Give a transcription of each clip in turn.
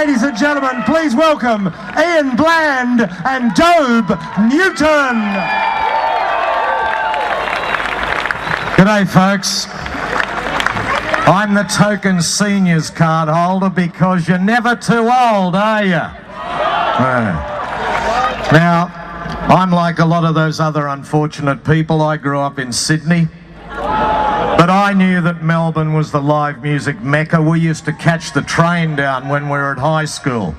Ladies and gentlemen, please welcome Ian Bland and Dobe Newton. G'day folks. I'm the token seniors card holder because you're never too old, are you? Now, I'm like a lot of those other unfortunate people. I grew up in Sydney, but I knew that Melbourne was the live music mecca. We used to catch the train down when we were at high school,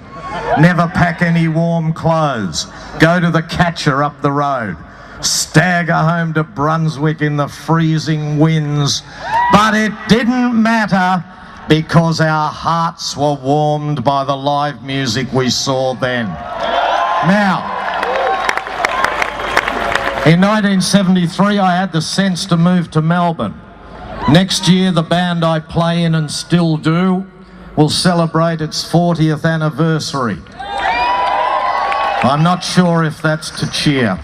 never pack any warm clothes, go to the catcher up the road, stagger home to Brunswick in the freezing winds, but it didn't matter because our hearts were warmed by the live music we saw then. Now, in 1973, I had the sense to move to Melbourne. Next year, the band I play in and still do will celebrate its 40th anniversary. I'm not sure if that's to cheer.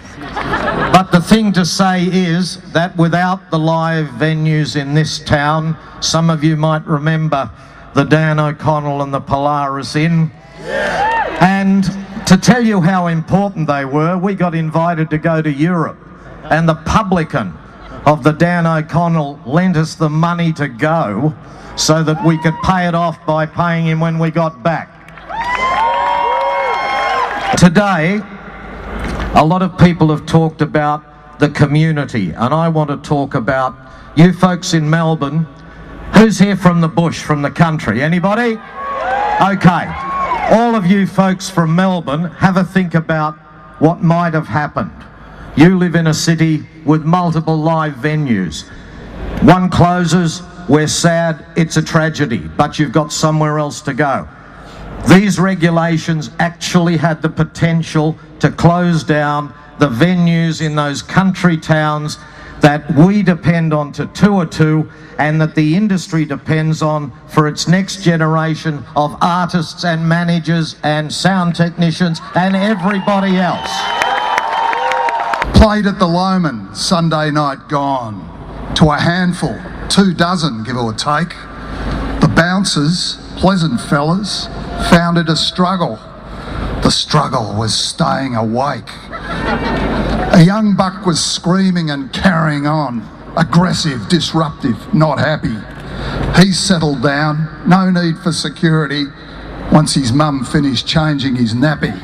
But the thing to say is that without the live venues in this town, some of you might remember the Dan O'Connell and the Polaris Inn. And to tell you how important they were, we got invited to go to Europe, and the publican of the Dan O'Connell lent us the money to go so that we could pay it off by paying him when we got back. Today, a lot of people have talked about the community, and I want to talk about you folks in Melbourne. Who's here from the bush, from the country? Anybody? Okay. All of you folks from Melbourne, have a think about what might have happened. You live in a city with multiple live venues. One closes, we're sad, it's a tragedy, but you've got somewhere else to go. These regulations actually had the potential to close down the venues in those country towns that we depend on to tour to, and that the industry depends on for its next generation of artists and managers and sound technicians and everybody else. Played at the Loman, Sunday night gone, to a handful, 24, give or take. The bouncers, pleasant fellas, found it a struggle. The struggle was staying awake. A young buck was screaming and carrying on, aggressive, disruptive, not happy. He settled down, no need for security, once his mum finished changing his nappy.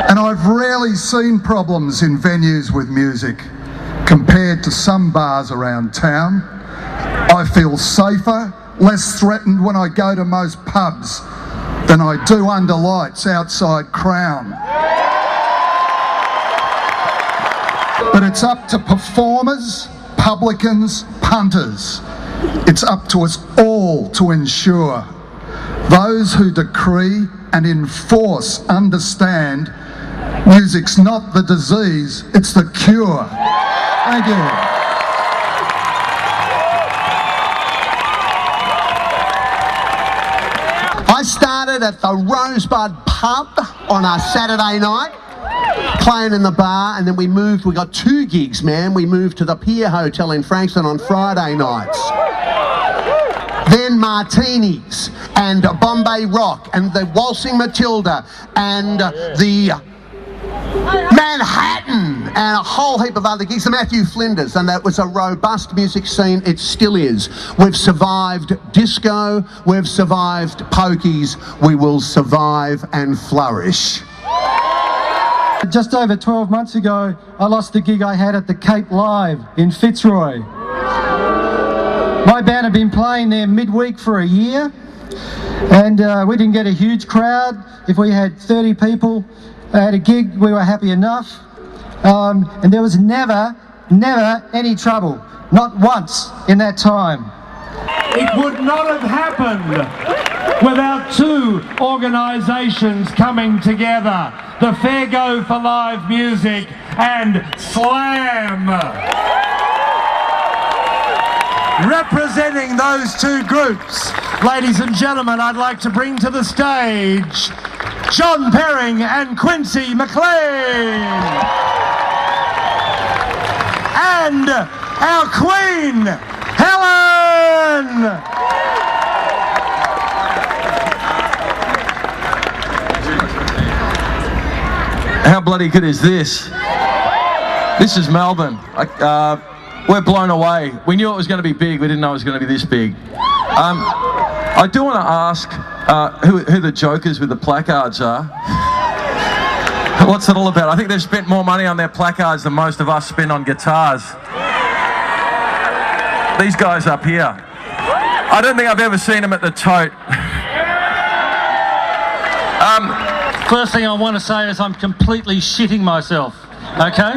And I've rarely seen problems in venues with music compared to some bars around town. I feel safer, less threatened when I go to most pubs than I do under lights outside Crown. But it's up to performers, publicans, punters. It's up to us all to ensure those who decree and enforce understand music's not the disease, it's the cure. Thank you. I started at the Rosebud pub on a Saturday night, playing in the bar, and then we got 2 gigs, man. We moved to the Pier Hotel in Frankston on Friday nights. Then Martinis, and Bombay Rock, and the Waltzing Matilda, and the Manhattan, and a whole heap of other gigs, the Matthew Flinders, and that was a robust music scene. It still is. We've survived disco, we've survived pokies, we will survive and flourish. Just over 12 months ago, I lost the gig I had at the Cape Live in Fitzroy. My band had been playing there midweek for a year, and we didn't get a huge crowd. If we had 30 people at a gig, we were happy enough. And there was never any trouble, not once in that time. It would not have happened without 2 organisations coming together, the Fair Go for Live Music and SLAM. Representing those 2 groups, ladies and gentlemen, I'd like to bring to the stage John Perring and Quincy McLean. And our Queen, Helen. How bloody good is this? This is Melbourne. We're blown away. We knew it was going to be big. We didn't know it was going to be this big. I do want to ask who the jokers with the placards are. What's it all about? I think they've spent more money on their placards than most of us spend on guitars. These guys up here. I don't think I've ever seen them at the tote. First thing I want to say is I'm completely shitting myself, okay?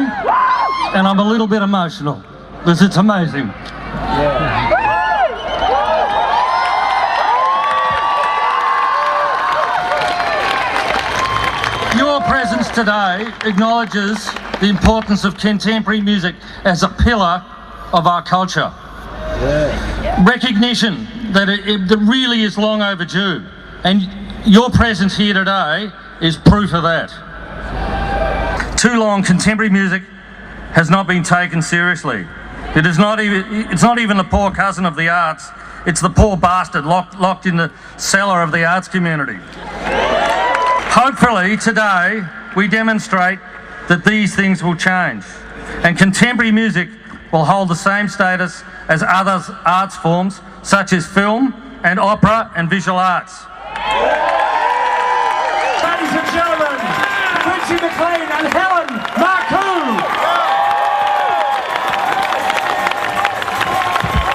And I'm a little bit emotional because it's amazing. Your presence today acknowledges the importance of contemporary music as a pillar of our culture. Recognition that it really is long overdue, and your presence here today is proof of that. Too long, contemporary music has not been taken seriously. It's not even the poor cousin of the arts, it's the poor bastard locked in the cellar of the arts community. Hopefully today we demonstrate that these things will change and contemporary music will hold the same status as other arts forms such as film and opera and visual arts. Ladies and gentlemen, Richie McLean and Helen Marcoux.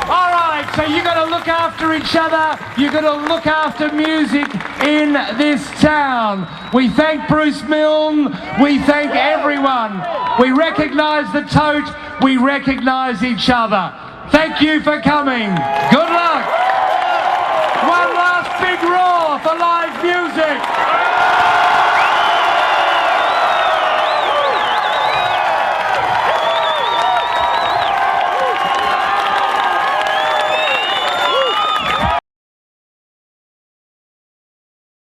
All right, so you've got to look after each other. You've got to look after music in this town. We thank Bruce Milne. We thank everyone. We recognise the tote. We recognise each other. Thank you for coming. Good luck. One last big roar for live music.